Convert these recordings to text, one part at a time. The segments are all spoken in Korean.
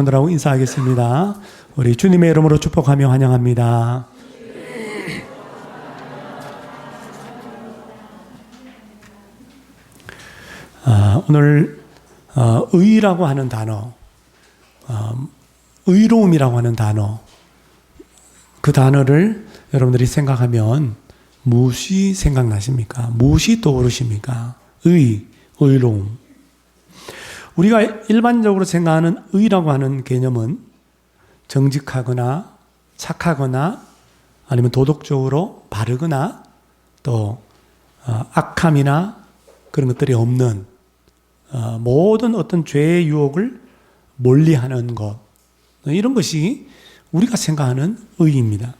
여러분들하고 인사하겠습니다. 우리 주님의 이름으로 축복하며 환영합니다. 오늘 의라고 하는 단어, 의로움이라고 하는 단어, 그 단어를 여러분들이 생각하면 무엇이 생각나십니까? 무엇이 떠오르십니까? 의로움. 우리가 일반적으로 생각하는 의라고 하는 개념은 정직하거나 착하거나 아니면 도덕적으로 바르거나 또 악함이나 그런 것들이 없는 모든 어떤 죄의 유혹을 멀리하는 것, 이런 것이 우리가 생각하는 의입니다.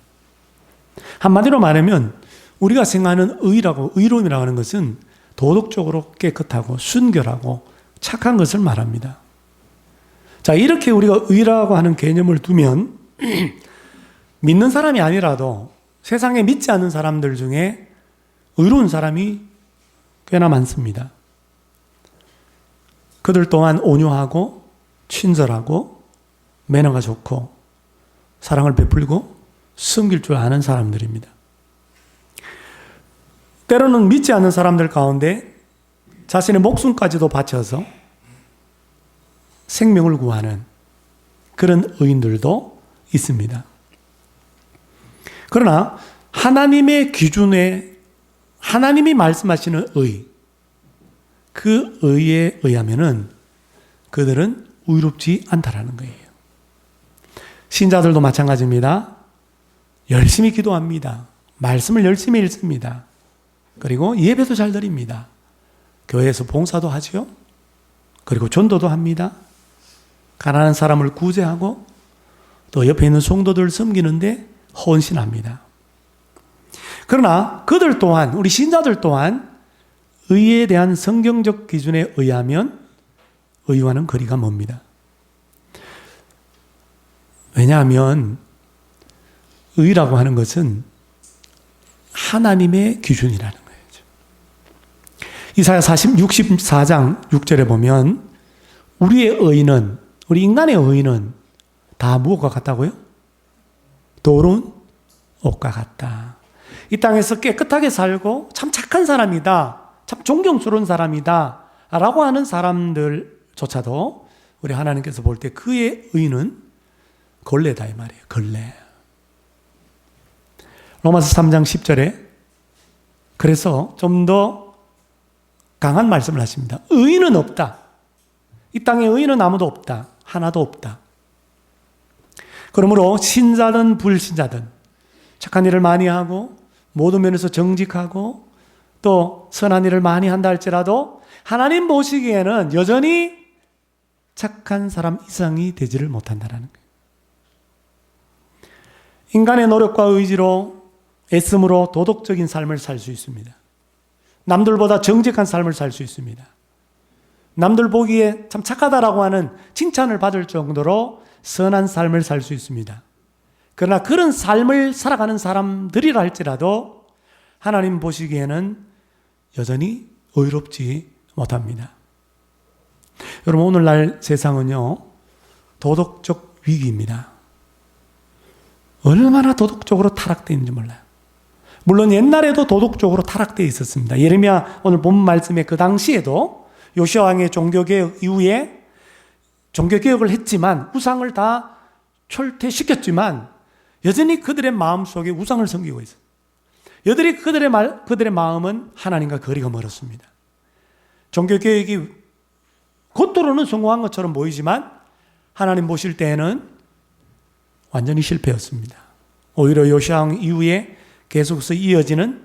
한마디로 말하면 우리가 생각하는 의로움이라고 하는 것은 도덕적으로 깨끗하고 순결하고 착한 것을 말합니다. 자, 이렇게 우리가 의라고 하는 개념을 두면 믿는 사람이 아니라도 세상에 믿지 않는 사람들 중에 의로운 사람이 꽤나 많습니다. 그들 또한 온유하고 친절하고 매너가 좋고 사랑을 베풀고 섬길 줄 아는 사람들입니다. 때로는 믿지 않는 사람들 가운데 자신의 목숨까지도 바쳐서 생명을 구하는 그런 의인들도 있습니다. 그러나 하나님의 기준에 하나님이 말씀하시는 의, 그 의에 의하면은 그들은 의롭지 않다라는 거예요. 신자들도 마찬가지입니다. 열심히 기도합니다. 말씀을 열심히 읽습니다. 그리고 예배도 잘 드립니다. 교회에서 봉사도 하지요. 그리고 전도도 합니다. 가난한 사람을 구제하고 또 옆에 있는 성도들 섬기는데 헌신합니다. 그러나 그들 또한, 우리 신자들 또한 의에 대한 성경적 기준에 의하면 의와는 거리가 멉니다. 왜냐하면 의라고 하는 것은 하나님의 기준이라는 거예요. 이사야 64장 6절에 보면 우리의 의는, 우리 인간의 의는 다 무엇과 같다고요? 더러운 옷과 같다. 이 땅에서 깨끗하게 살고 참 착한 사람이다, 참 존경스러운 사람이다 라고 하는 사람들조차도 우리 하나님께서 볼 때 그의 의는 걸레다 이 말이에요. 걸레. 로마서 3장 10절에 그래서 좀 더 강한 말씀을 하십니다. 의인은 없다. 이 땅에 의인은 아무도 없다. 하나도 없다. 그러므로 신자든 불신자든 착한 일을 많이 하고 모든 면에서 정직하고 또 선한 일을 많이 한다 할지라도 하나님 보시기에는 여전히 착한 사람 이상이 되지를 못한다는 거예요. 인간의 노력과 의지로 애씀으로 도덕적인 삶을 살 수 있습니다. 남들보다 정직한 삶을 살 수 있습니다. 남들 보기에 참 착하다라고 하는 칭찬을 받을 정도로 선한 삶을 살 수 있습니다. 그러나 그런 삶을 살아가는 사람들이라 할지라도 하나님 보시기에는 여전히 의롭지 못합니다. 여러분, 오늘날 세상은요, 도덕적 위기입니다. 얼마나 도덕적으로 타락되어 있는지 몰라요. 물론 옛날에도 도덕적으로 타락되어 있었습니다. 예레미야 오늘 본 말씀에 그 당시에도 요시야 왕의 종교개혁 이후에 종교개혁을 했지만 우상을 다 철퇴시켰지만 여전히 그들의 마음속에 우상을 섬기고 있어요. 여전히 그들의 마음은 하나님과 거리가 멀었습니다. 종교개혁이 겉으로는 성공한 것처럼 보이지만 하나님 보실 때에는 완전히 실패였습니다. 오히려 요시야 왕 이후에 계속해서 이어지는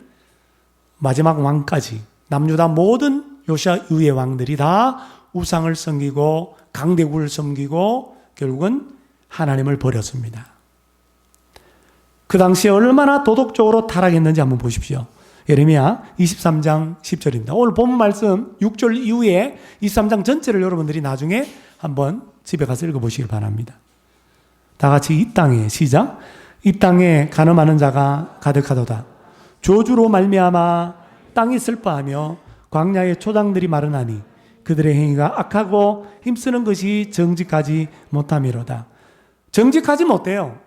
마지막 왕까지 남유다 모든 요시야 이후의 왕들이 다 우상을 섬기고 강대국을 섬기고 결국은 하나님을 버렸습니다. 그 당시에 얼마나 도덕적으로 타락했는지 한번 보십시오. 예레미야 23장 10절입니다. 오늘 본 말씀 6절 이후에 23장 전체를 여러분들이 나중에 한번 집에 가서 읽어보시길 바랍니다. 다 같이 이 땅에 시작. 이 땅에 간음하는 자가 가득하도다. 저주로 말미암아 땅이 슬퍼하며 광야의 초장들이 마르나니 그들의 행위가 악하고 힘쓰는 것이 정직하지 못함이로다. 정직하지 못해요.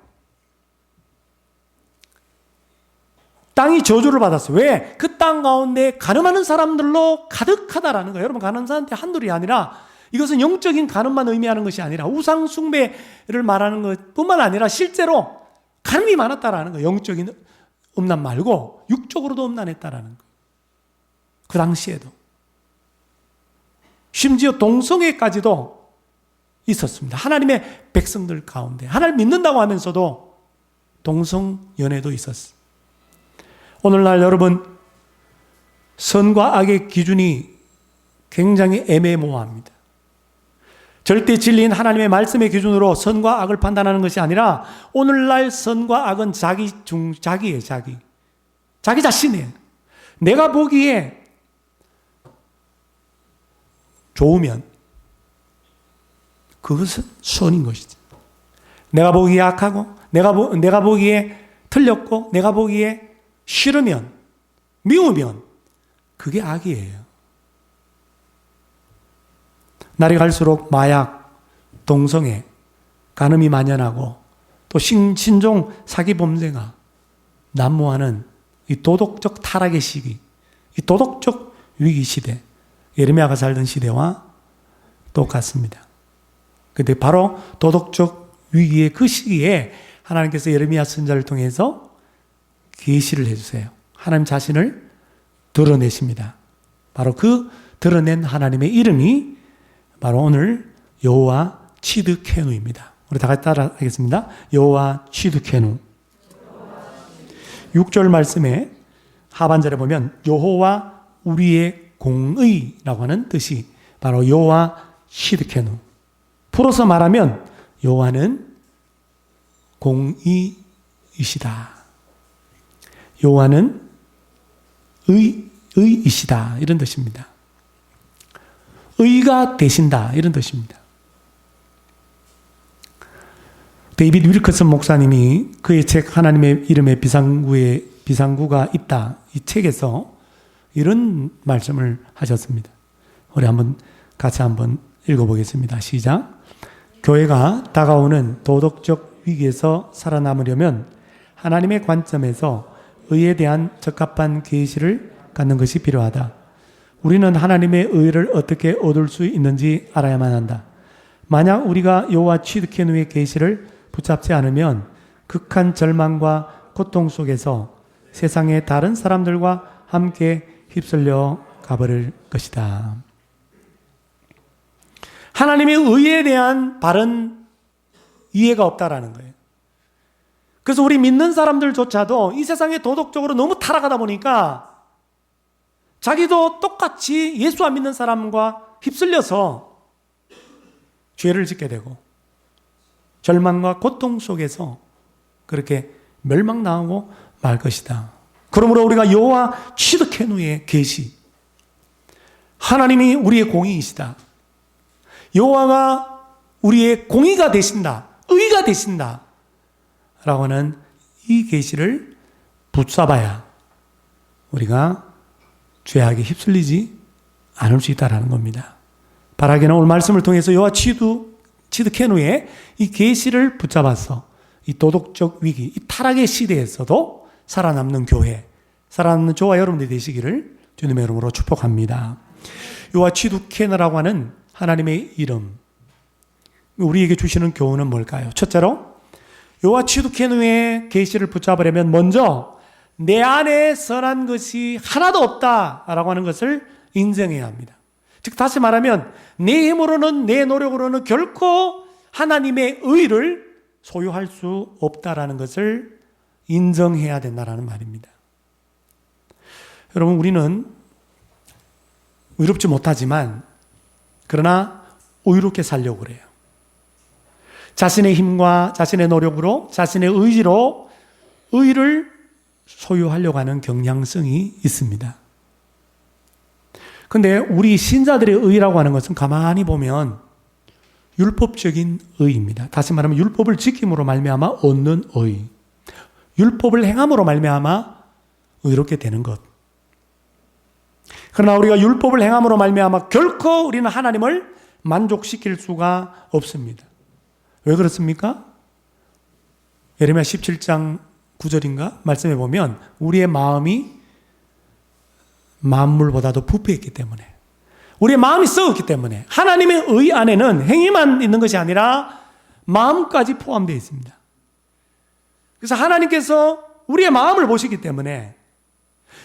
땅이 저주를 받았어요. 왜? 그 땅 가운데 간음하는 사람들로 가득하다라는 거예요. 여러분, 가난한 사람한테 한둘이 아니라 이것은 영적인 간음만 의미하는 것이 아니라 우상 숭배를 말하는 것뿐만 아니라 실제로 간음이 많았다라는 거예요. 영적인 음란 말고 육적으로도 음란했다라는 거예요. 그 당시에도. 심지어 동성애까지도 있었습니다. 하나님의 백성들 가운데. 하나님 믿는다고 하면서도 동성연애도 있었어요. 오늘날 여러분, 선과 악의 기준이 굉장히 애매모호합니다. 절대 진리인 하나님의 말씀의 기준으로 선과 악을 판단하는 것이 아니라 오늘날 선과 악은 자기예요, 자기. 자기 자신이에요. 내가 보기에 좋으면 그것은 선인 것이지. 내가 보기에 악하고 내가 보기에 틀렸고 내가 보기에 싫으면 미우면 그게 악이에요. 날이 갈수록 마약, 동성애, 간음이 만연하고 또 신종 사기 범죄가 난무하는 이 도덕적 타락의 시기, 이 도덕적 위기 시대, 예레미야가 살던 시대와 똑같습니다. 근데 바로 도덕적 위기의 그 시기에 하나님께서 예레미야 선지자를 통해서 계시를 해주세요. 하나님 자신을 드러내십니다. 바로 그 드러낸 하나님의 이름이 바로 오늘 여호와 치드케누입니다. 우리 다 같이 따라하겠습니다. 여호와 치드케누. 6절 말씀에 하반절에 보면 여호와 우리의 공의라고 하는 뜻이 바로 여호와 치드케누. 풀어서 말하면 여호와는 공의이시다. 여호와는 의이시다. 이런 뜻입니다. 의가 되신다. 이런 뜻입니다. 데이비드 윌커슨 목사님이 그의 책 하나님의 이름에 비상구가 있다. 이 책에서 이런 말씀을 하셨습니다. 우리 같이 한번 읽어보겠습니다. 시작. 교회가 다가오는 도덕적 위기에서 살아남으려면 하나님의 관점에서 의에 대한 적합한 계시를 갖는 것이 필요하다. 우리는 하나님의 의를 어떻게 얻을 수 있는지 알아야만 한다. 만약 우리가 여호와 치드케누의 계시를 붙잡지 않으면 극한 절망과 고통 속에서 세상의 다른 사람들과 함께 휩쓸려 가버릴 것이다. 하나님의 의에 대한 바른 이해가 없다라는 거예요. 그래서 우리 믿는 사람들조차도 이 세상에 도덕적으로 너무 타락하다 보니까 자기도 똑같이 예수 안 믿는 사람과 휩쓸려서 죄를 짓게 되고 절망과 고통 속에서 그렇게 멸망당하고 말 것이다. 그러므로 우리가 여호와 치드케누의 계시, 하나님이 우리의 공의이시다. 여호와가 우리의 공의가 되신다. 의가 되신다. 라고 하는 이 계시를 붙잡아야 우리가 죄악에 휩쓸리지 않을 수 있다는 겁니다. 바라기는 오늘 말씀을 통해서 여호와 치드케누의 이 계시를 붙잡아서 이 도덕적 위기, 이 타락의 시대에서도 살아남는 교회, 살아남는 저와 여러분들이 되시기를 주님의 이름으로 축복합니다. 여호와 치드케누라고 하는 하나님의 이름, 우리에게 주시는 교훈은 뭘까요? 첫째로 여호와 치드케누의 계시를 붙잡으려면 먼저 내 안에 선한 것이 하나도 없다라고 하는 것을 인정해야 합니다. 즉 다시 말하면 내 힘으로는 내 노력으로는 결코 하나님의 의를 소유할 수 없다라는 것을 인정해야 된다는 말입니다. 여러분, 우리는 의롭지 못하지만 그러나 의롭게 살려고 그래요. 자신의 힘과 자신의 노력으로 자신의 의지로 의를 소유하려고 하는 경향성이 있습니다. 그런데 우리 신자들의 의라고 하는 것은 가만히 보면 율법적인 의입니다. 다시 말하면 율법을 지킴으로 말미암아 얻는 의, 율법을 행함으로 말미암아 의롭게 되는 것. 그러나 우리가 율법을 행함으로 말미암아 결코 우리는 하나님을 만족시킬 수가 없습니다. 왜 그렇습니까? 예레미야 17장 9절인가 말씀해 보면 우리의 마음이 만물보다도 부패했기 때문에, 우리의 마음이 썩었기 때문에, 하나님의 의 안에는 행위만 있는 것이 아니라 마음까지 포함되어 있습니다. 그래서 하나님께서 우리의 마음을 보시기 때문에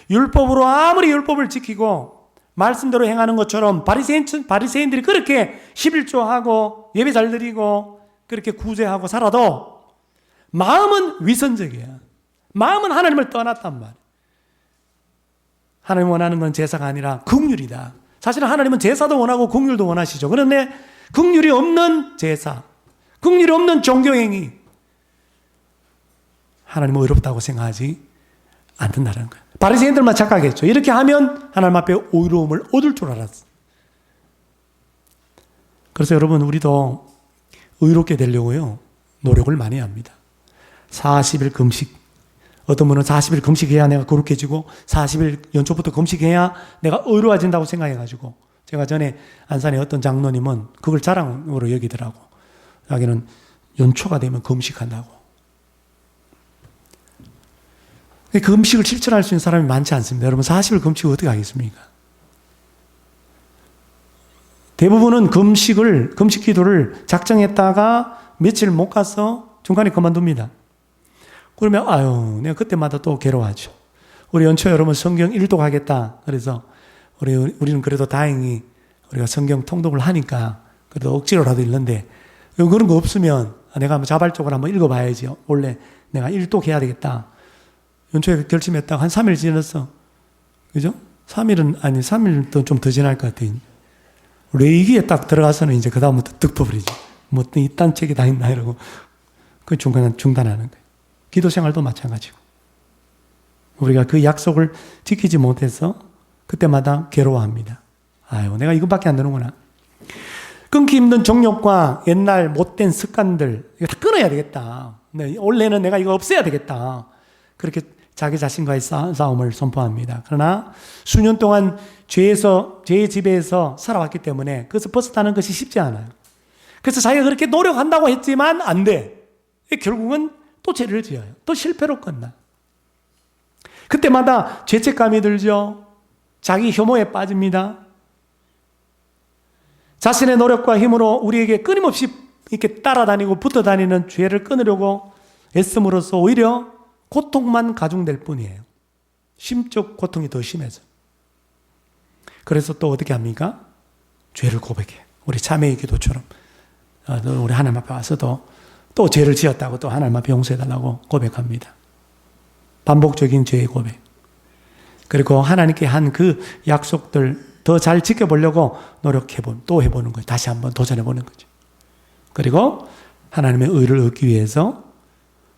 율법으로 아무리 율법을 지키고 말씀대로 행하는 것처럼 바리새인들이 그렇게 11조하고 예배 잘 드리고 그렇게 구제하고 살아도 마음은 위선적이야. 마음은 하나님을 떠났단 말이야. 하나님 원하는 건 제사가 아니라 긍휼이다. 사실은 하나님은 제사도 원하고 긍휼도 원하시죠. 그런데 긍휼이 없는 제사, 긍휼이 없는 종교행위, 하나님은 의롭다고 생각하지 않는다는 거예요. 바리새인들만 착각했죠. 이렇게 하면 하나님 앞에 의로움을 얻을 줄 알았어요. 그래서 여러분, 우리도 의롭게 되려고요, 노력을 많이 합니다. 40일 금식. 어떤 분은 40일 금식해야 내가 거룩해지고 40일 연초부터 금식해야 내가 의로워진다고 생각해가지고, 제가 전에 안산에 어떤 장로님은 그걸 자랑으로 여기더라고. 자기는 연초가 되면 금식한다고. 금식을 실천할 수 있는 사람이 많지 않습니다. 여러분, 40일 금식을 어떻게 하겠습니까? 대부분은 금식 기도를 작정했다가 며칠 못 가서 중간에 그만둡니다. 그러면 내가 그때마다 또 괴로워하죠. 우리 연초 여러분 성경 일독하겠다. 그래서 우리는 그래도 다행히 우리가 성경 통독을 하니까 그래도 억지로라도 읽는데, 그런 거 없으면 내가 한번 자발적으로 한번 읽어봐야지. 원래 내가 일독해야 되겠다. 연초에 결심했다가 한 3일 지났어. 그죠? 3일도 좀 더 지날 것 같아. 레이기에 딱 들어가서는 이제 그다음부터 득 퍼버리죠. 뭐 이딴 책이 다 있나 이러고 그 중간에 중단하는 거예요. 기도 생활도 마찬가지고. 우리가 그 약속을 지키지 못해서 그때마다 괴로워합니다. 내가 이것밖에 안 되는구나. 끊기 힘든 정욕과 옛날 못된 습관들, 이거 다 끊어야 되겠다. 원래는 내가 이거 없애야 되겠다. 그렇게 자기 자신과의 싸움을 선포합니다. 그러나 수년 동안 죄의 지배에서 살아왔기 때문에 그것을 벗어나는 것이 쉽지 않아요. 그래서 자기가 그렇게 노력한다고 했지만 안 돼. 결국은 또 죄를 지어요. 또 실패로 끝나. 그때마다 죄책감이 들죠. 자기 혐오에 빠집니다. 자신의 노력과 힘으로 우리에게 끊임없이 이렇게 따라다니고 붙어다니는 죄를 끊으려고 애씀으로써 오히려 고통만 가중될 뿐이에요. 심적 고통이 더 심해져. 그래서 또 어떻게 합니까? 죄를 고백해. 우리 참회의 기도처럼 우리 하나님 앞에 와서도 또 죄를 지었다고 또 하나님 앞에 용서해달라고 고백합니다. 반복적인 죄의 고백. 그리고 하나님께 한 그 약속들 더 잘 지켜보려고 또 해보는 거예요. 다시 한번 도전해보는 거죠. 그리고 하나님의 의를 얻기 위해서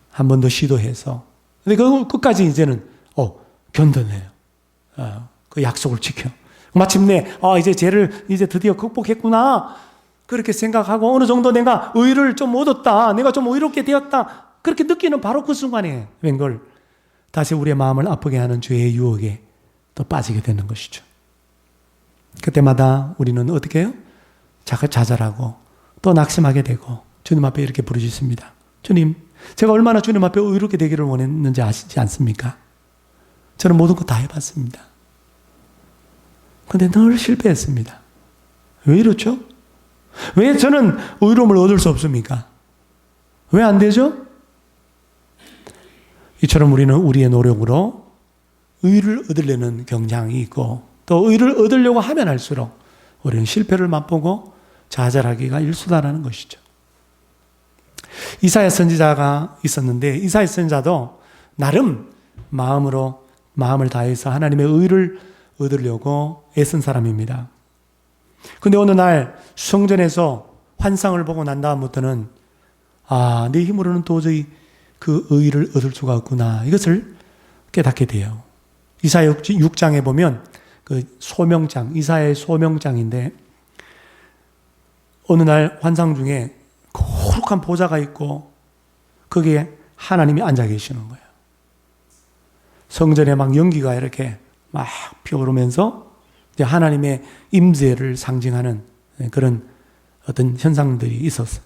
한 번 더 시도해서, 근데 그 끝까지 이제는 견뎌내요. 그 약속을 지켜. 마침내 이제 죄를 이제 드디어 극복했구나, 그렇게 생각하고 어느 정도 내가 의를 좀 얻었다, 내가 좀 의롭게 되었다, 그렇게 느끼는 바로 그 순간에 웬걸 다시 우리의 마음을 아프게 하는 죄의 유혹에 또 빠지게 되는 것이죠. 그때마다 우리는 어떻게 해요? 좌절하고 또 낙심하게 되고 주님 앞에 이렇게 부르짖습니다. 주님, 제가 얼마나 주님 앞에 의롭게 되기를 원했는지 아시지 않습니까? 저는 모든 거 다 해봤습니다. 그런데 늘 실패했습니다. 왜 이렇죠? 왜 저는 의로움을 얻을 수 없습니까? 왜 안 되죠? 이처럼 우리는 우리의 노력으로 의를 얻으려는 경향이 있고, 또 의를 얻으려고 하면 할수록 우리는 실패를 맛보고 좌절하기가 일수다라는 것이죠. 이사야 선지자가 있었는데, 이사야 선지자도 나름 마음을 다해서 하나님의 의를 얻으려고 애쓴 사람입니다. 근데 어느 날 성전에서 환상을 보고 난 다음부터는 내 힘으로는 도저히 그 의를 얻을 수가 없구나, 이것을 깨닫게 돼요. 이사야 6장에 보면 그 소명장, 이사야의 소명장인데, 어느 날 환상 중에 거룩한 보좌가 있고 거기에 하나님이 앉아 계시는 거예요. 성전에 막 연기가 이렇게 막 피어오르면서 이제 하나님의 임재를 상징하는 그런 어떤 현상들이 있었어요.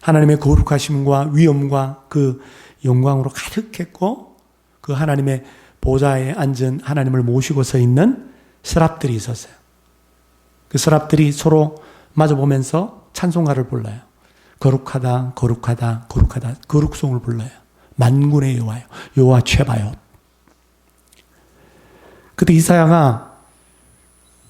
하나님의 거룩하심과 위엄과 그 영광으로 가득했고 그 하나님의 보좌에 앉은 하나님을 모시고 서 있는 서랍들이 있었어요. 그 서랍들이 서로 마주보면서 찬송가를 불러요. 거룩하다, 거룩하다, 거룩하다. 거룩송을 불러요. 만군의 여호와요. 여호와 최바요. 그때 이사야가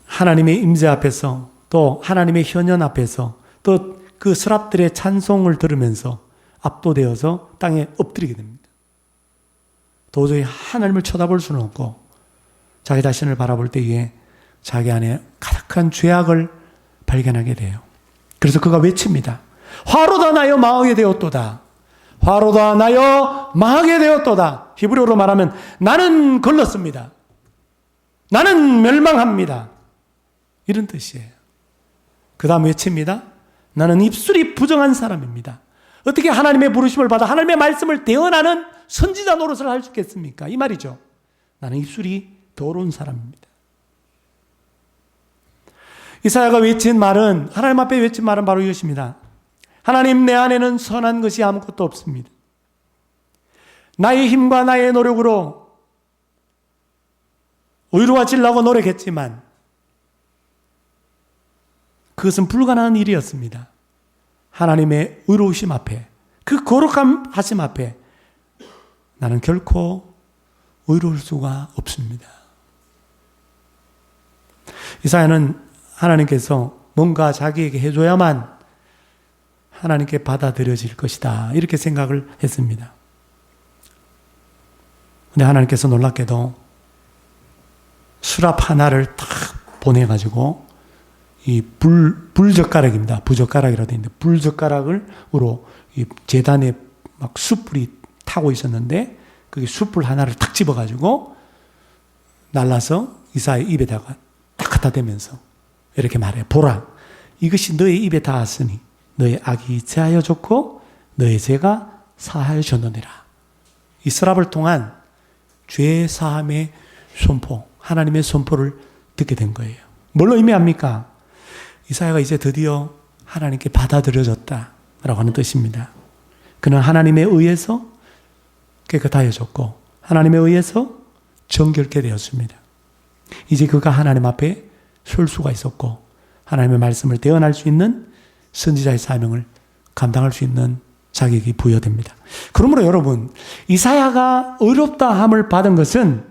하나님의 임재 앞에서 또 하나님의 현현 앞에서 또 그 서랍들의 찬송을 들으면서 압도되어서 땅에 엎드리게 됩니다. 도저히 하나님을 쳐다볼 수는 없고 자기 자신을 바라볼 때에 자기 안에 가득한 죄악을 발견하게 돼요. 그래서 그가 외칩니다. 화로다 나여 망하게 되었도다. 화로다 나여 망하게 되었도다. 히브리어로 말하면 나는 걸렀습니다. 나는 멸망합니다. 이런 뜻이에요. 그 다음 외칩니다. 나는 입술이 부정한 사람입니다. 어떻게 하나님의 부르심을 받아 하나님의 말씀을 대언하는 선지자 노릇을 할 수 있겠습니까? 이 말이죠. 나는 입술이 더러운 사람입니다. 이사야가 외친 말은, 하나님 앞에 외친 말은 바로 이것입니다. 하나님, 내 안에는 선한 것이 아무것도 없습니다. 나의 힘과 나의 노력으로 의로워지려고 노력했지만 그것은 불가능한 일이었습니다. 하나님의 의로우심 앞에, 그 거룩함 하심 앞에 나는 결코 의로울 수가 없습니다. 이사야는 하나님께서 뭔가 자기에게 해줘야만 하나님께 받아들여질 것이다, 이렇게 생각을 했습니다. 근데 하나님께서 놀랍게도 수랍 하나를 탁 보내가지고 이 불젓가락입니다. 부젓가락이라고 되어 있는데 불젓가락으로 이 제단에 막 숯불이 타고 있었는데 그게 숯불 하나를 탁 집어가지고 날라서 이사야의 입에다가 딱 갖다 대면서 이렇게 말해요. 보라, 이것이 너의 입에 닿았으니 너의 악이 제하여 졌고 너의 죄가 사하여 졌느니라. 이 서랍을 통한 죄 사함의 선포, 하나님의 선포를 듣게 된 거예요. 뭘 의미합니까? 이사야가 이제 드디어 하나님께 받아들여졌다라고 하는 뜻입니다. 그는 하나님에 의해서 깨끗하여졌고 하나님에 의해서 정결케 되었습니다. 이제 그가 하나님 앞에 설 수가 있었고 하나님의 말씀을 대언할 수 있는 선지자의 사명을 감당할 수 있는 자격이 부여됩니다. 그러므로 여러분, 이사야가 의롭다함을 받은 것은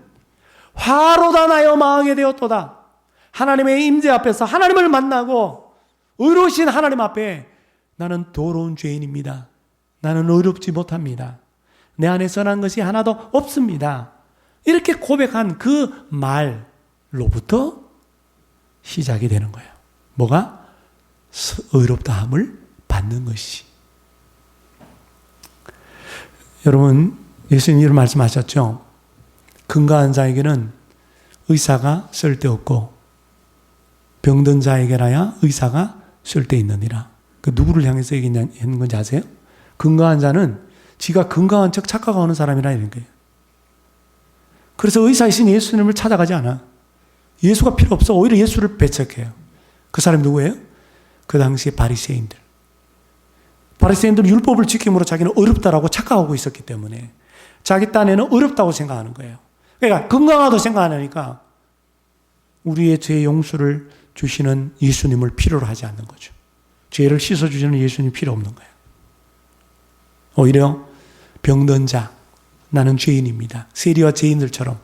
화로다 나여 망하게 되었도다. 하나님의 임재 앞에서 하나님을 만나고 의로우신 하나님 앞에 나는 더러운 죄인입니다. 나는 의롭지 못합니다. 내 안에 선한 것이 하나도 없습니다. 이렇게 고백한 그 말로부터 시작이 되는 거예요. 뭐가? 의롭다함을 받는 것이. 여러분, 예수님 이런 말씀하셨죠? 건강한 자에게는 의사가 쓸데없고 병든 자에게라야 의사가 쓸데있느니라. 그 누구를 향해서 얘기하는 건지 아세요? 건강한 자는 지가 건강한 척 착각하는 사람이라 이런 거예요. 그래서 의사이신 예수님을 찾아가지 않아. 예수가 필요 없어. 오히려 예수를 배척해요. 그 사람이 누구예요? 그 당시에 바리새인들. 바리새인들은 율법을 지킴으로 자기는 어렵다라고 착각하고 있었기 때문에 자기 딴에는 어렵다고 생각하는 거예요. 그러니까 건강하다고 생각 안 하니까 우리의 죄 용서를 주시는 예수님을 필요로 하지 않는 거죠. 죄를 씻어주시는 예수님이 필요 없는 거예요. 오히려 병든 자, 나는 죄인입니다. 세리와 죄인들처럼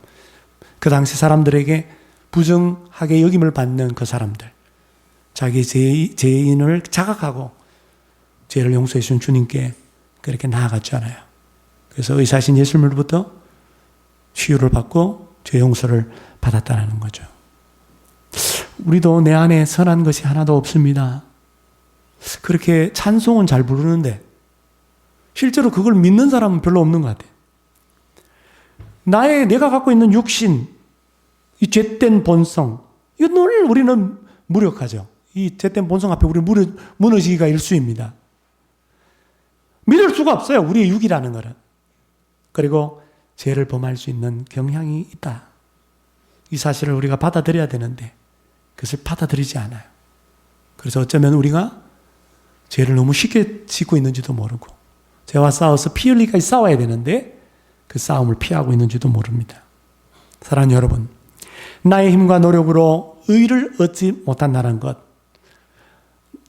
그 당시 사람들에게 부정하게 여김을 받는 그 사람들, 자기 죄인을 자각하고 죄를 용서해 주신 주님께 그렇게 나아갔잖아요. 그래서 의사신 예수님으로부터 치유를 받고 죄 용서를 받았다는 거죠. 우리도 내 안에 선한 것이 하나도 없습니다. 그렇게 찬송은 잘 부르는데 실제로 그걸 믿는 사람은 별로 없는 것 같아요. 내가 갖고 있는 육신, 이 죄된 본성, 이거 늘 우리는 무력하죠. 이 죄된 본성 앞에 우리 무너지기가 일쑤입니다. 믿을 수가 없어요. 우리의 육이라는 거는. 그리고 죄를 범할 수 있는 경향이 있다. 이 사실을 우리가 받아들여야 되는데 그것을 받아들이지 않아요. 그래서 어쩌면 우리가 죄를 너무 쉽게 짓고 있는지도 모르고 죄와 싸워서 피 흘리기까지 싸워야 되는데 그 싸움을 피하고 있는지도 모릅니다. 사랑하는 여러분, 나의 힘과 노력으로 의를 얻지 못한다는 것,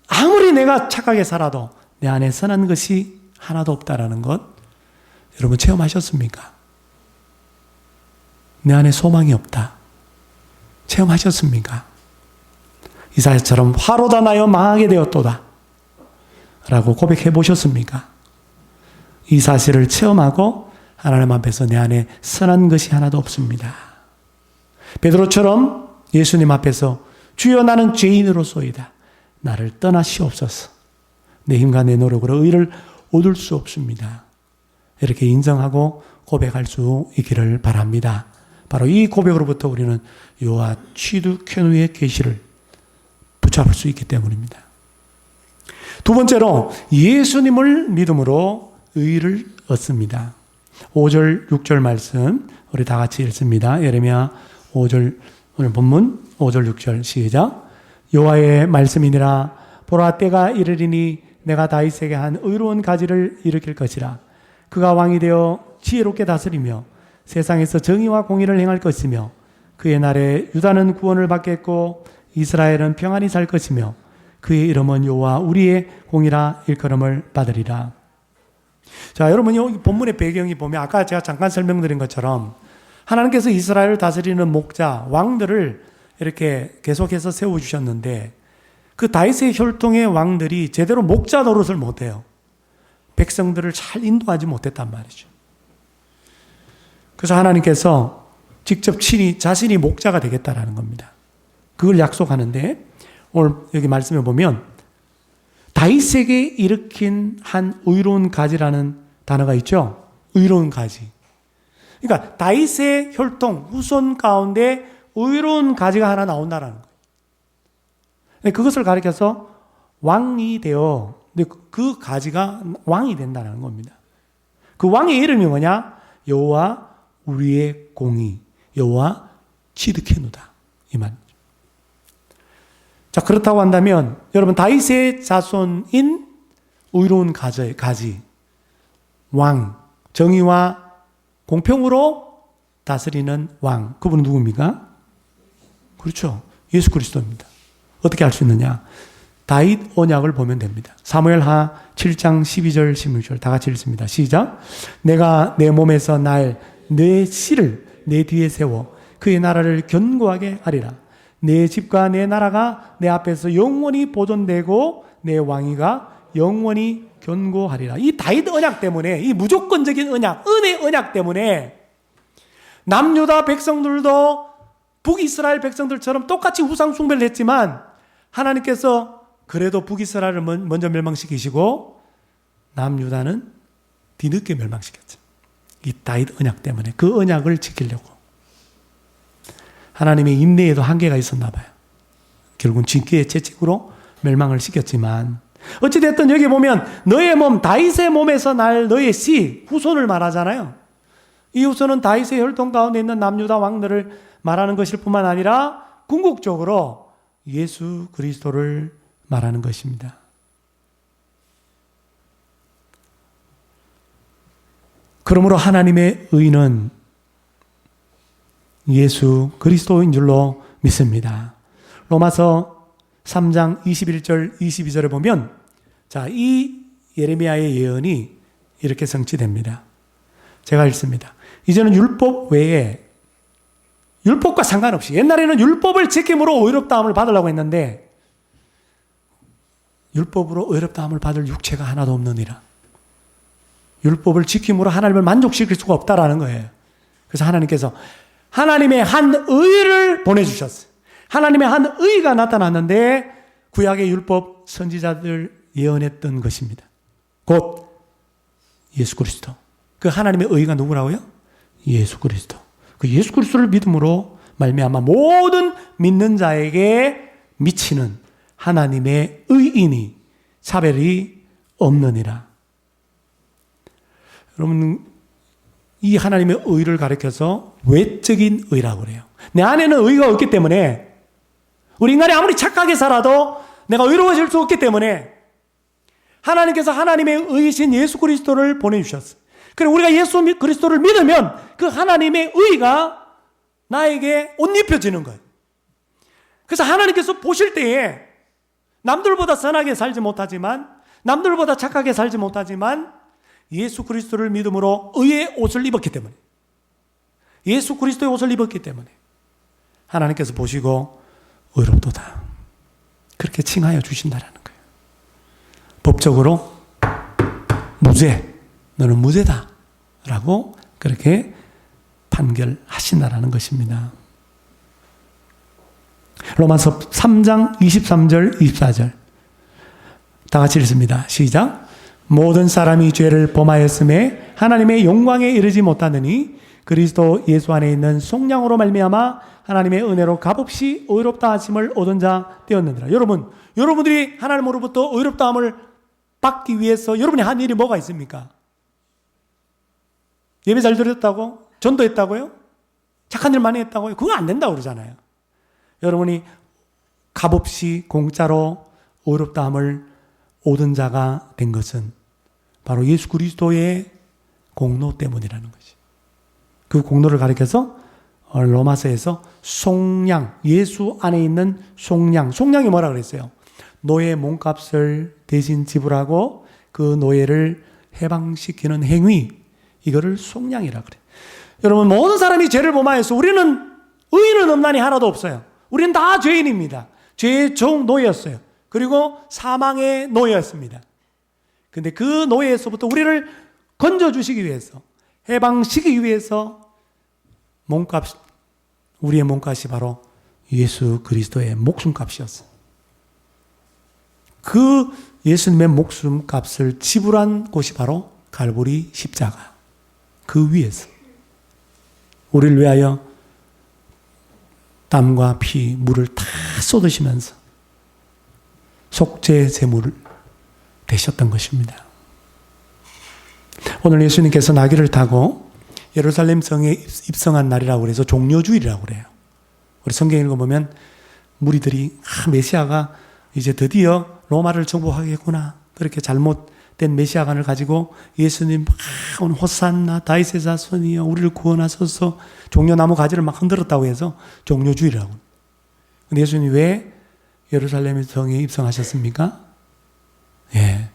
아무리 내가 착하게 살아도 내 안에 선한 것이 하나도 없다라는 것, 여러분 체험하셨습니까? 내 안에 소망이 없다. 체험하셨습니까? 이사야처럼 화로다 나여 망하게 되었도다 라고 고백해 보셨습니까? 이 사실을 체험하고 하나님 앞에서 내 안에 선한 것이 하나도 없습니다. 베드로처럼 예수님 앞에서 주여 나는 죄인으로소이다. 나를 떠나시옵소서. 내 힘과 내 노력으로 의를 얻을 수 없습니다. 이렇게 인정하고 고백할 수 있기를 바랍니다. 바로 이 고백으로부터 우리는 여호와 취두케누의 계시를 붙잡을 수 있기 때문입니다. 두 번째로 예수님을 믿음으로 의를 얻습니다. 5절 6절 말씀 우리 다 같이 읽습니다. 예레미야 5절 오늘 본문 5절 6절 시작. 여호와의 말씀이니라 보라 때가 이르리니 내가 다윗에게 한 의로운 가지를 일으킬 것이라. 그가 왕이 되어 지혜롭게 다스리며 세상에서 정의와 공의를 행할 것이며 그의 날에 유다는 구원을 받겠고 이스라엘은 평안히 살 것이며 그의 이름은 여호와 우리의 공이라 일컬음을 받으리라. 자, 여러분 이 본문의 배경이 보면 아까 제가 잠깐 설명드린 것처럼 하나님께서 이스라엘을 다스리는 목자, 왕들을 이렇게 계속해서 세워주셨는데 그 다윗의 혈통의 왕들이 제대로 목자 노릇을 못해요. 백성들을 잘 인도하지 못했단 말이죠. 그래서 하나님께서 직접 친히 자신이 목자가 되겠다라는 겁니다. 그걸 약속하는데 오늘 여기 말씀해 보면 다윗에게 일으킨 한 의로운 가지라는 단어가 있죠. 의로운 가지. 그러니까 다윗의 혈통 후손 가운데 의로운 가지가 하나 나온다라는 거예요. 그것을 가리켜서 왕이 되어 그 가지가 왕이 된다는 겁니다. 그 왕의 이름이 뭐냐? 여호와 우리의 공의, 여호와 취두케누다 이 말. 자, 그렇다고 한다면 여러분 다윗의 자손인 의로운 가지, 왕, 정의와 공평으로 다스리는 왕, 그분은 누굽니까? 그렇죠. 예수 그리스도입니다. 어떻게 알 수 있느냐? 다윗 언약을 보면 됩니다. 사무엘하 7장 12절 16절 다 같이 읽습니다. 시작. 내가 내 몸에서 내 씨를 내 뒤에 세워 그의 나라를 견고하게 하리라. 내 집과 내 나라가 내 앞에서 영원히 보존되고 내 왕위가 영원히 견고하리라. 이 다윗 언약 때문에, 이 무조건적인 언약, 은혜 언약 때문에 남유다 백성들도 북이스라엘 백성들처럼 똑같이 우상 숭배를 했지만 하나님께서 그래도 북이스라엘을 먼저 멸망시키시고 남유다는 뒤늦게 멸망시켰죠. 이 다윗 언약 때문에 그 언약을 지키려고. 하나님의 인내에도 한계가 있었나 봐요. 결국은 징계의 채찍으로 멸망을 시켰지만 어찌됐든 여기 보면 너의 몸, 다윗의 몸에서 날 너의 씨, 후손을 말하잖아요. 이 후손은 다윗의 혈통 가운데 있는 남유다 왕들을 말하는 것일 뿐만 아니라 궁극적으로 예수 그리스도를 말하는 것입니다. 그러므로 하나님의 의는 예수 그리스도인 줄로 믿습니다. 로마서 3장 21절 22절에 보면 자, 이 예레미야의 예언이 이렇게 성취됩니다. 제가 읽습니다. 이제는 율법 외에 율법과 상관없이 옛날에는 율법을 지킴으로 의롭다함을 받으려고 했는데 율법으로 의롭다함을 받을 육체가 하나도 없느니라. 율법을 지킴으로 하나님을 만족시킬 수가 없다라는 거예요. 그래서 하나님께서 하나님의 한 의를 보내주셨어요. 하나님의 한 의가 나타났는데 구약의 율법 선지자들 예언했던 것입니다. 곧 예수 그리스도. 그 하나님의 의가 누구라고요? 예수 그리스도. 그 예수 그리스도를 믿음으로 말미암아 모든 믿는 자에게 미치는 하나님의 의인이 차별이 없느니라. 여러분, 이 하나님의 의를 가리켜서 외적인 의라고 그래요. 내 안에는 의가 없기 때문에, 우리 인간이 아무리 착하게 살아도 내가 의로워질 수 없기 때문에 하나님께서 하나님의 의이신 예수 그리스도를 보내주셨어요. 그리고 우리가 예수 그리스도를 믿으면 그 하나님의 의가 나에게 옷 입혀지는 거예요. 그래서 하나님께서 보실 때에 남들보다 선하게 살지 못하지만, 남들보다 착하게 살지 못하지만 예수 그리스도를 믿음으로 의의 옷을 입었기 때문에, 예수 그리스도의 옷을 입었기 때문에 하나님께서 보시고 의롭도다, 그렇게 칭하여 주신다라는 거예요. 법적으로 무죄, 너는 무죄다 라고 그렇게 판결하신다라는 것입니다. 로마서 3장 23절 24절 다 같이 읽습니다. 시작. 모든 사람이 죄를 범하였음에 하나님의 영광에 이르지 못하느니 그리스도 예수 안에 있는 속량으로 말미암아 하나님의 은혜로 값없이 의롭다 하심을 얻은 자 되었느니라. 여러분들이 하나님으로부터 의롭다함을 받기 위해서 여러분이 한 일이 뭐가 있습니까? 예배 잘 드렸다고? 전도했다고요? 착한 일 많이 했다고요? 그거 안 된다고 그러잖아요. 여러분이 값없이 공짜로 의롭다함을 얻은 자가 된 것은 바로 예수 그리스도의 공로 때문이라는 것이. 그 공로를 가리켜서 로마서에서 속량, 예수 안에 있는 속량, 속량이 뭐라 그랬어요? 노예 몸값을 대신 지불하고 그 노예를 해방시키는 행위, 이거를 속량이라 그래요. 여러분, 모든 사람이 죄를 범하여서 우리는 의인은 없나니 하나도 없어요. 우리는 다 죄인입니다. 죄의 종 노예였어요. 그리고 사망의 노예였습니다. 근데 그 노예에서부터 우리를 건져주시기 위해서, 해방시키기 위해서 우리의 몸값이 바로 예수 그리스도의 목숨값이었어요. 그 예수님의 목숨값을 지불한 곳이 바로 갈보리 십자가, 그 위에서 우리를 위하여 땀과 피, 물을 다 쏟으시면서 속죄 제물을 되셨던 것입니다. 오늘 예수님께서 나귀를 타고 예루살렘 성에 입성한 날이라고 해서 종려주일이라고 그래요. 우리 성경 읽어보면 무리들이 메시아가 이제 드디어 로마를 정복하겠구나, 그렇게 잘못된 메시아관을 가지고 예수님 오늘 호산나 다윗의 자손이여 우리를 구원하소서, 종려나무 가지를 막 흔들었다고 해서 종려주일이라고. 근데 예수님이 왜 예루살렘 성에 입성하셨습니까? 예,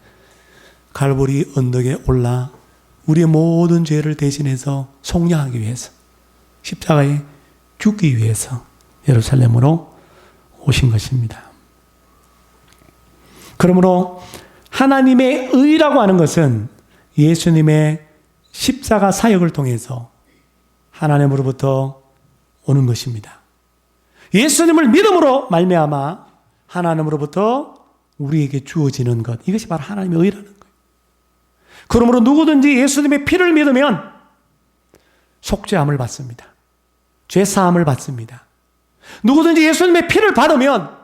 갈보리 언덕에 올라 우리의 모든 죄를 대신해서 속량하기 위해서, 십자가에 죽기 위해서 예루살렘으로 오신 것입니다. 그러므로 하나님의 의라고 하는 것은 예수님의 십자가 사역을 통해서 하나님으로부터 오는 것입니다. 예수님을 믿음으로 말미암아 하나님으로부터 우리에게 주어지는 것, 이것이 바로 하나님의 의라는 거예요. 그러므로 누구든지 예수님의 피를 믿으면 속죄함을 받습니다. 죄사함을 받습니다. 누구든지 예수님의 피를 받으면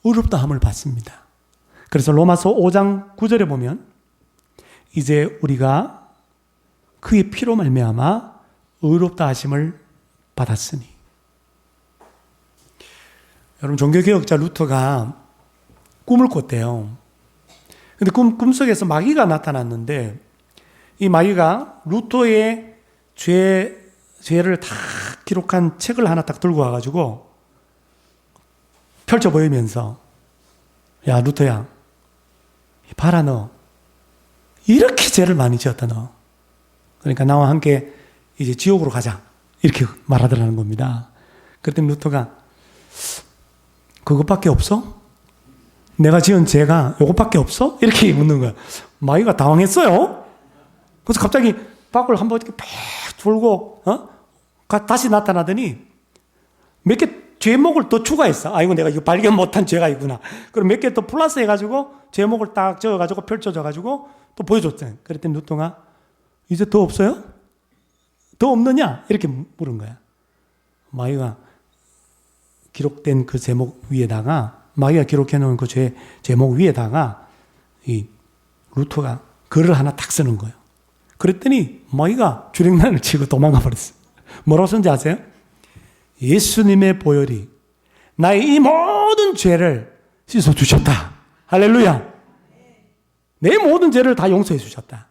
의롭다함을 받습니다. 그래서 로마서 5장 9절에 보면 이제 우리가 그의 피로 말미암아 의롭다 하심을 받았으니. 여러분, 종교개혁자 루터가 꿈을 꿨대요. 근데 꿈속에서 마귀가 나타났는데 이 마귀가 루터의 죄를 다 기록한 책을 하나 딱 들고 와가지고 펼쳐 보이면서, 야 루터야, 봐라, 너 이렇게 죄를 많이 지었다, 너. 그러니까 나와 함께 이제 지옥으로 가자, 이렇게 말하더라는 겁니다. 그랬더니 루터가 그것밖에 없어? 내가 지은 죄가 이것밖에 없어? 이렇게 묻는 거야. 마귀가 당황했어요. 그래서 갑자기 밖을 한번 이렇게 팍 돌고 다시 나타나더니 몇 개 죄목을 더 추가했어. 아이고, 내가 이거 발견 못한 죄가 있구나. 그럼 몇 개 더 플러스 해가지고 제목을 딱 적어가지고 펼쳐져가지고 또 보여줬잖아요. 그랬더니 루터가 이제 더 없어요? 더 없느냐? 이렇게 물은 거야. 마귀가 기록된 그 제목 위에다가, 마귀가 기록해놓은 그 제목 위에다가 이 루터가 글을 하나 딱 쓰는 거예요. 그랬더니 마귀가 주랭난을 치고 도망가 버렸어요. 뭐라고 썼는지 아세요? 예수님의 보혈이 나의 이 모든 죄를 씻어주셨다. 할렐루야. 내 모든 죄를 다 용서해 주셨다.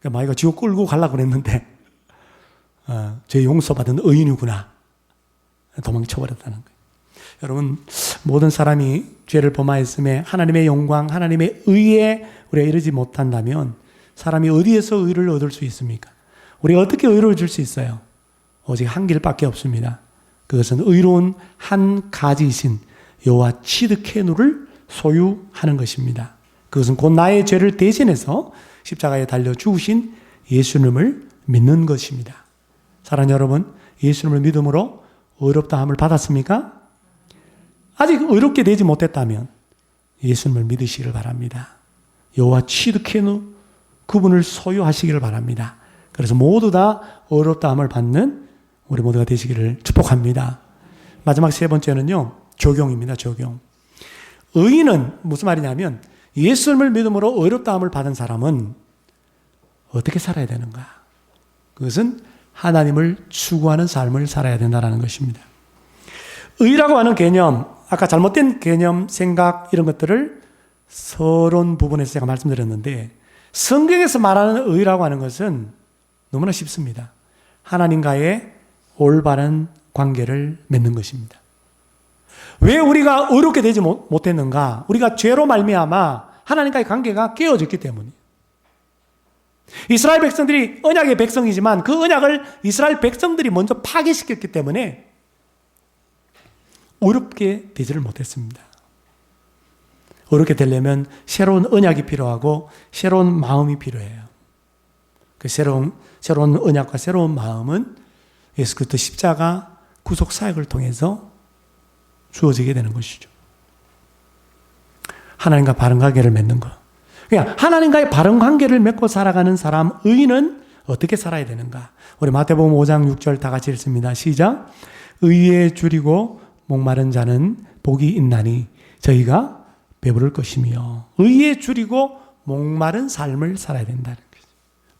그러니까 마이가 지옥 끌고 가려고 그랬는데 죄 용서받은 의인이구나. 도망쳐버렸다는 거예요. 여러분, 모든 사람이 죄를 범하였음에 하나님의 영광, 하나님의 의에 우리가 이르지 못한다면 사람이 어디에서 의를 얻을 수 있습니까? 우리가 어떻게 의를 얻을 수 있어요? 오직 한 길밖에 없습니다. 그것은 의로운 한 가지이신 여호와 츠드케누를 소유하는 것입니다. 그것은 곧 나의 죄를 대신해서 십자가에 달려 죽으신 예수님을 믿는 것입니다. 사랑하는 여러분, 예수님을 믿음으로 의롭다함을 받았습니까? 아직 의롭게 되지 못했다면 예수님을 믿으시기를 바랍니다. 여호와 츠드케누 그분을 소유하시기를 바랍니다. 그래서 모두 다 의롭다함을 받는 우리 모두가 되시기를 축복합니다. 마지막 세 번째는요, 적용입니다. 적용. 의인은 무슨 말이냐면 예수님을 믿음으로 의롭다함을 받은 사람은 어떻게 살아야 되는가? 그것은 하나님을 추구하는 삶을 살아야 된다는 것입니다. 의라고 하는 개념, 아까 잘못된 개념, 생각 이런 것들을 서론 부분에서 제가 말씀드렸는데 성경에서 말하는 의라고 하는 것은 너무나 쉽습니다. 하나님과의 올바른 관계를 맺는 것입니다. 왜 우리가 의롭게 되지 못했는가? 우리가 죄로 말미암아 하나님과의 관계가 깨어졌기 때문이에요. 이스라엘 백성들이 언약의 백성이지만 그 언약을 이스라엘 백성들이 먼저 파괴시켰기 때문에 의롭게 되지를 못했습니다. 의롭게 되려면 새로운 언약이 필요하고 새로운 마음이 필요해요. 그 새로운 언약과 새로운 마음은 예수 그리스도 십자가 구속 사역을 통해서 주어지게 되는 것이죠. 하나님과 바른 관계를 맺는 것. 그러니까 하나님과의 바른 관계를 맺고 살아가는 사람, 의인은 어떻게 살아야 되는가? 우리 마태복음 5장 6절 다 같이 읽습니다. 시작. 의에 줄이고 목마른 자는 복이 있나니 저희가 배부를 것이며, 의에 줄이고 목마른 삶을 살아야 된다는 거죠.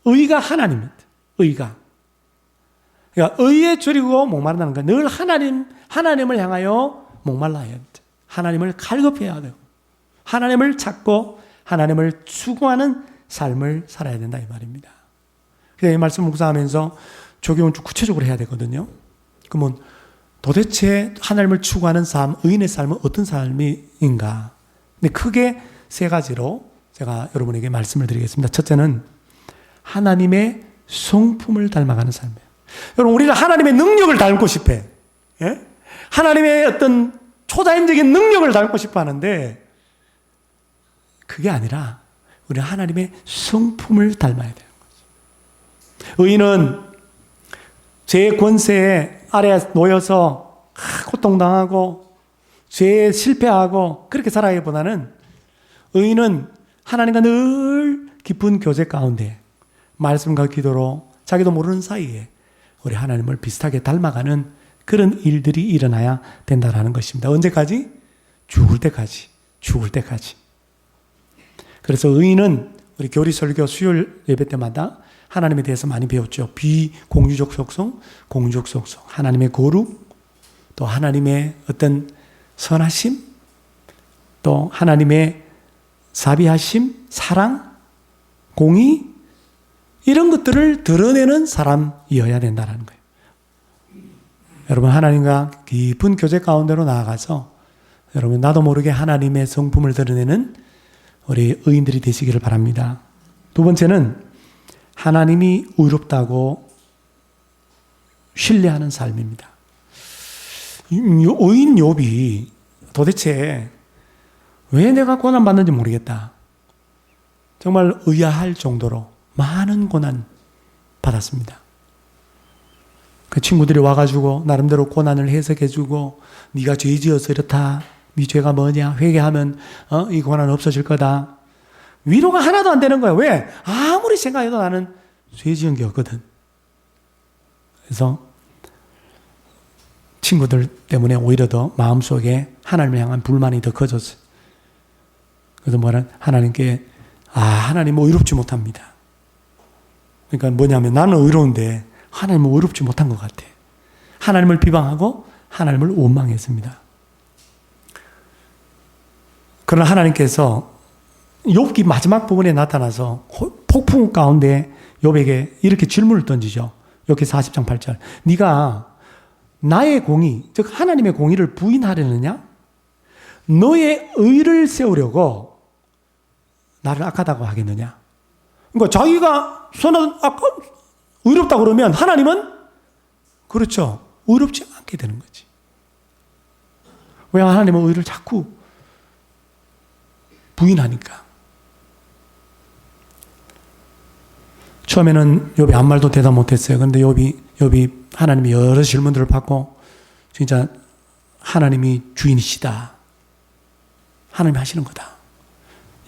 의가 하나님입니다. 의가. 그러니까 의에 줄이고 목마른다는 건 늘 하나님을 향하여 목말라야 돼요. 하나님을 갈급해야 돼요. 하나님을 찾고 하나님을 추구하는 삶을 살아야 된다 이 말입니다. 그래서 이 말씀 묵상하면서 적용을 좀 구체적으로 해야 되거든요. 그러면 도대체 하나님을 추구하는 삶, 의인의 삶은 어떤 삶인가? 근데 크게 세 가지로 제가 여러분에게 말씀을 드리겠습니다. 첫째는 하나님의 성품을 닮아가는 삶이에요. 여러분, 우리는 하나님의 능력을 닮고 싶어요. 예? 하나님의 어떤 초자연적인 능력을 닮고 싶어 하는데 그게 아니라 우리는 하나님의 성품을 닮아야 되는 거죠. 의인은 죄의 권세 아래 놓여서 고통당하고 죄에 실패하고 그렇게 살아가기보다는 의인은 하나님과 늘 깊은 교제 가운데 말씀과 기도로 자기도 모르는 사이에 우리 하나님을 비슷하게 닮아가는 그런 일들이 일어나야 된다는 것입니다. 언제까지? 죽을 때까지. 죽을 때까지. 그래서 의인은 우리 교리 설교 수요일 예배 때마다 하나님에 대해서 많이 배웠죠. 비공유적 속성, 공유적 속성, 하나님의 거룩, 또 하나님의 어떤 선하심, 또 하나님의 자비하심, 사랑, 공의, 이런 것들을 드러내는 사람이어야 된다는 거예요. 여러분, 하나님과 깊은 교제 가운데로 나아가서 여러분 나도 모르게 하나님의 성품을 드러내는 우리 의인들이 되시기를 바랍니다. 두 번째는 하나님이 의롭다고 신뢰하는 삶입니다. 의인 욥이 도대체 왜 내가 고난받는지 모르겠다. 정말 의아할 정도로 많은 고난 받았습니다. 그 친구들이 와가지고 나름대로 고난을 해석해주고 네가 죄 지어서 이렇다. 네 죄가 뭐냐? 회개하면 이 고난 없어질 거다. 위로가 하나도 안 되는 거야. 왜? 아무리 생각해도 나는 죄 지은 게 없거든. 그래서 친구들 때문에 오히려 더 마음속에 하나님을 향한 불만이 더 커졌어요. 그래서 하나님께 하나님 의롭지 못합니다. 그러니까 뭐냐면 나는 의로운데 하나님을 의롭지 못한 것 같아. 하나님을 비방하고 하나님을 원망했습니다. 그러나 하나님께서 욥기 마지막 부분에 나타나서 폭풍 가운데 욥에게 이렇게 질문을 던지죠. 욥기 40장 8절. 네가 나의 공의, 즉 하나님의 공의를 부인하려느냐? 너의 의를 세우려고 나를 악하다고 하겠느냐? 그러니까 자기가 의롭다 그러면 하나님은 그렇죠. 의롭지 않게 되는 거지. 왜 하나님은 의를 자꾸 부인하니까. 처음에는 욥이 아무 말도 대답 못했어요. 그런데 욥이 하나님이 여러 질문들을 받고 진짜 하나님이 주인이시다. 하나님이 하시는 거다.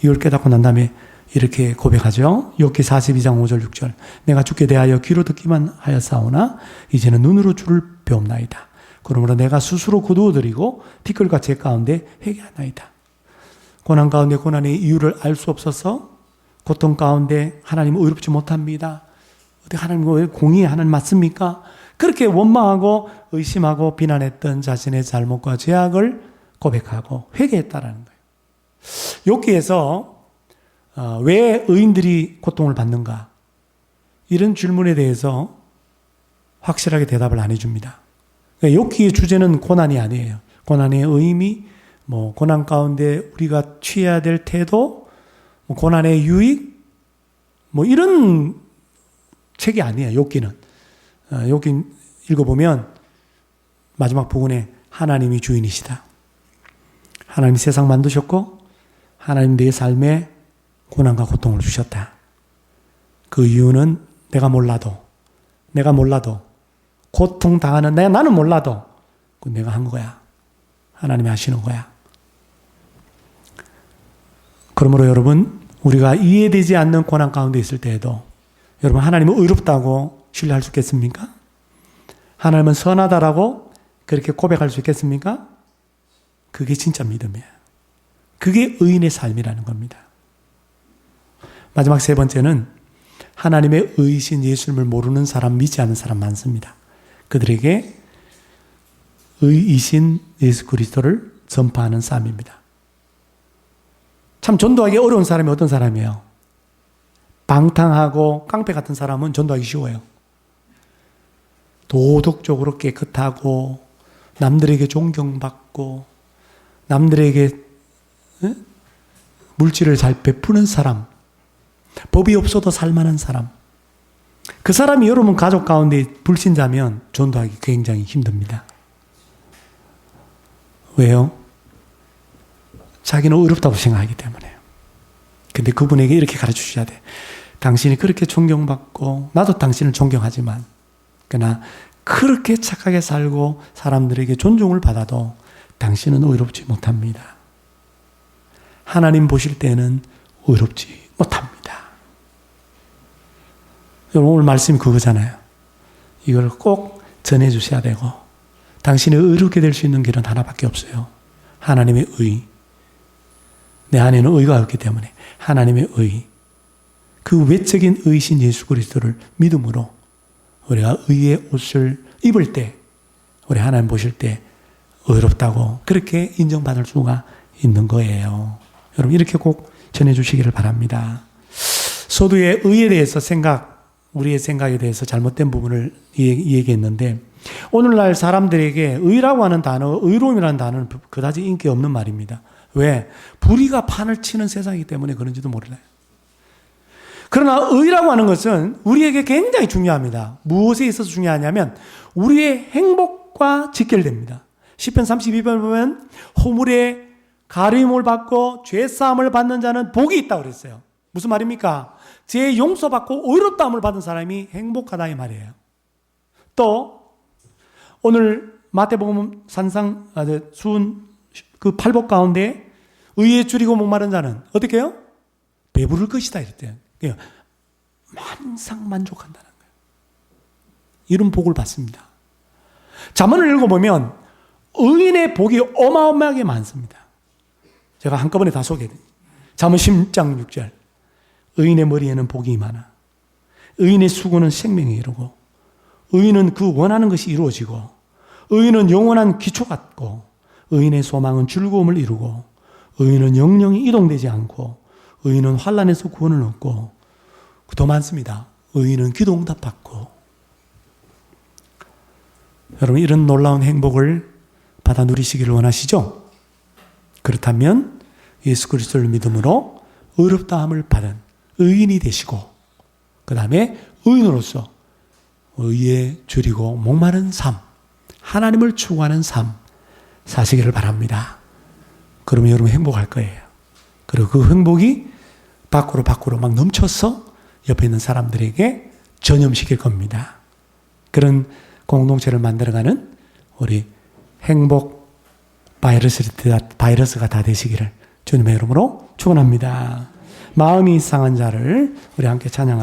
이걸 깨닫고 난 다음에 이렇게 고백하죠. 욥기 42장 5절 6절. 내가 주께 대하여 귀로 듣기만 하였사오나 이제는 눈으로 주를 배움나이다. 그러므로 내가 스스로 거두어드리고 티끌과 재 가운데 회개하나이다. 고난 가운데 고난의 이유를 알 수 없어서 고통 가운데 하나님은 의롭지 못합니다. 어떻게 하나님 왜 공의에 하나님 맞습니까? 그렇게 원망하고 의심하고 비난했던 자신의 잘못과 죄악을 고백하고 회개했다라는 거예요. 욥기에서 왜 의인들이 고통을 받는가? 이런 질문에 대해서 확실하게 대답을 안 해줍니다. 욥기의 주제는 고난이 아니에요. 고난의 의미, 고난 가운데 우리가 취해야 될 태도, 고난의 유익, 이런 책이 아니에요. 욥기는. 욥기 읽어보면 마지막 부분에 하나님이 주인이시다. 하나님이 세상 만드셨고 하나님 내 삶에 고난과 고통을 주셨다. 그 이유는 내가 몰라도 고통당하는 나는 몰라도 내가 한 거야. 하나님이 하시는 거야. 그러므로 여러분, 우리가 이해되지 않는 고난 가운데 있을 때에도 여러분, 하나님은 의롭다고 신뢰할 수 있겠습니까? 하나님은 선하다라고 그렇게 고백할 수 있겠습니까? 그게 진짜 믿음이에요. 그게 의인의 삶이라는 겁니다. 마지막 세 번째는 하나님의 의이신 예수님을 모르는 사람, 믿지 않는 사람 많습니다. 그들에게 의이신 예수 그리스도를 전파하는 삶입니다. 참 전도하기 어려운 사람이 어떤 사람이에요? 방탕하고 깡패 같은 사람은 전도하기 쉬워요. 도덕적으로 깨끗하고 남들에게 존경받고 남들에게 물질을 잘 베푸는 사람, 법이 없어도 살만한 사람, 그 사람이 여러분 가족 가운데 불신자면 전도하기 굉장히 힘듭니다. 왜요? 자기는 의롭다고 생각하기 때문에요. 근데 그분에게 이렇게 가르쳐 주셔야 돼. 당신이 그렇게 존경받고 나도 당신을 존경하지만 그러나 그렇게 착하게 살고 사람들에게 존중을 받아도 당신은 의롭지 못합니다. 하나님 보실 때는 의롭지 못합니다. 여러분 오늘 말씀이 그거잖아요. 이걸 꼭 전해 주셔야 되고 당신이 의롭게 될 수 있는 길은 하나밖에 없어요. 하나님의 의. 내 안에는 의가 없기 때문에 하나님의 의. 그 외적인 의신 예수 그리스도를 믿음으로 우리가 의의 옷을 입을 때 우리 하나님 보실 때 의롭다고 그렇게 인정받을 수가 있는 거예요. 여러분 이렇게 꼭 전해주시기를 바랍니다. 소두의 의에 대해서 우리의 생각에 대해서 잘못된 부분을 얘기했는데 오늘날 사람들에게 의라고 하는 단어, 의로움이라는 단어는 그다지 인기 없는 말입니다. 왜? 불의가 판을 치는 세상이기 때문에 그런지도 몰라요. 그러나 의라고 하는 것은 우리에게 굉장히 중요합니다. 무엇에 있어서 중요하냐면 우리의 행복과 직결됩니다. 시편 32편 보면 허물에 가림을 받고 죄사함을 받는 자는 복이 있다고 그랬어요. 무슨 말입니까? 죄 용서받고 의롭다함을 받은 사람이 행복하다 이 말이에요. 또 오늘 마태복음 산상 수은 그 팔복 가운데 의에 줄이고 목마른 자는 어떻게 해요? 배부를 것이다 이랬대요. 만상만족한다는 거예요. 이런 복을 받습니다. 잠언을 읽어보면 의인의 복이 어마어마하게 많습니다. 제가 한꺼번에 다 소개해드립니다. 잠언 10장 6절. 의인의 머리에는 복이 많아. 의인의 수고는 생명에 이르고 의인은 그 원하는 것이 이루어지고, 의인은 영원한 기초 같고, 의인의 소망은 즐거움을 이루고, 의인은 영영이 이동되지 않고, 의인은 환난에서 구원을 얻고, 더 많습니다. 의인은 기도 응답받고. 여러분, 이런 놀라운 행복을 받아 누리시기를 원하시죠? 그렇다면 예수 그리스도를 믿음으로 의롭다함을 받은 의인이 되시고, 그 다음에 의인으로서 의에 줄이고 목마른 삶, 하나님을 추구하는 삶 사시기를 바랍니다. 그러면 여러분 행복할 거예요. 그리고 그 행복이 밖으로 막 넘쳐서 옆에 있는 사람들에게 전염시킬 겁니다. 그런 공동체를 만들어가는 우리 행복 바이러스가 다 되시기를 주님의 이름으로 축원합니다. 마음이 상한 자를 우리 함께 찬양합니다.